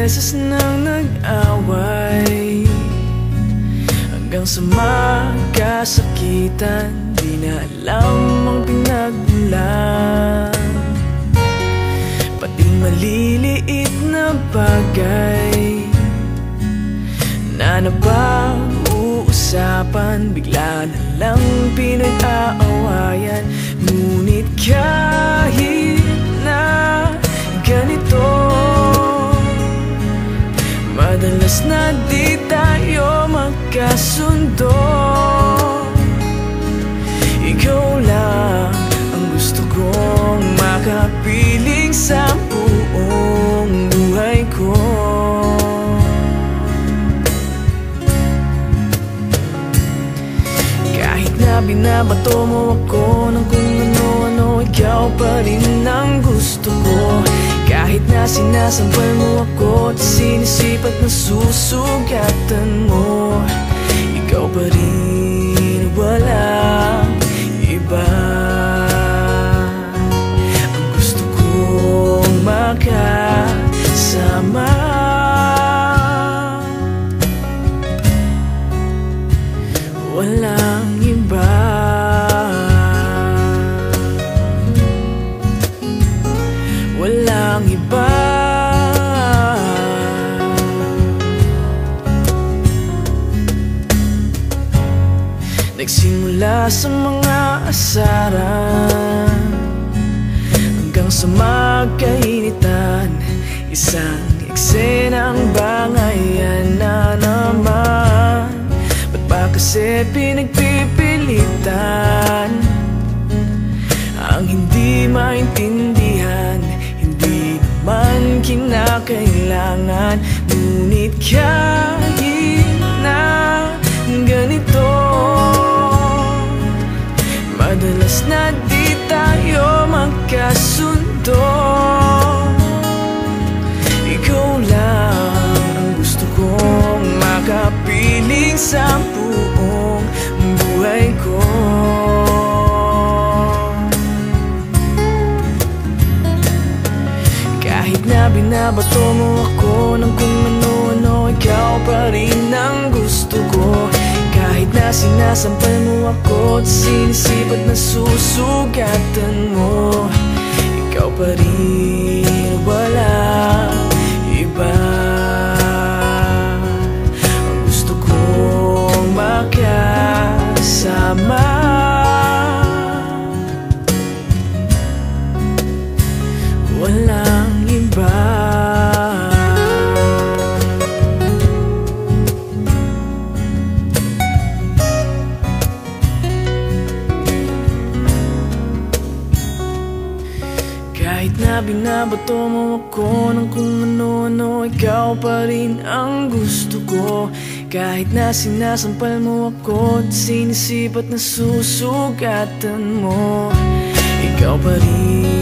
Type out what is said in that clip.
beses nang nag-away, hanggang sa magkasakitan. Di na alam ang pinagmulan, pati maliliit na bagay na napag-uusapan, bigla na lang pinag-aawayan. Ngunit kahit na ganito, madalas na di tayo magkasundo. Ikaw lang ang gusto kong makapiling sa buong buhay ko. Kahit na binabato mo ako ng kung ano-ano, ikaw pa rin ang gusto ko. Kahit na sinasampal mo ako at sinisipat na susugatan mo, ikaw pa rin, walang iba. Ang gusto kong makasama, walang iba. Walang iba. Nagsimula sa mga asaran hanggang sa magkainitan, isang eksenang bangayan na naman. Ba't ba kasi pinagpipilitan ang hindi maintindihan? Hindi naman kinakailangan. Ngunit kahit na ganito, madalas na di tayo magkasundo. Ikaw lang ang gusto kong makapiling sa buong buhay ko. Kahit na binabato mo ako ng kung ano-ano, ikaw pa rin ang gusto ko. Kahit na sinasampal mo ako at sinisipat na susugatan mo, ikaw pa rin, walang iba. Ang gusto kong makasama, walang iba. Kahit na binabato mo ako ng kung ano-ano, ikaw pa rin ang gusto ko. Kahit na sinasampal mo ako at sinisipat na susugatan mo, ikaw pa rin.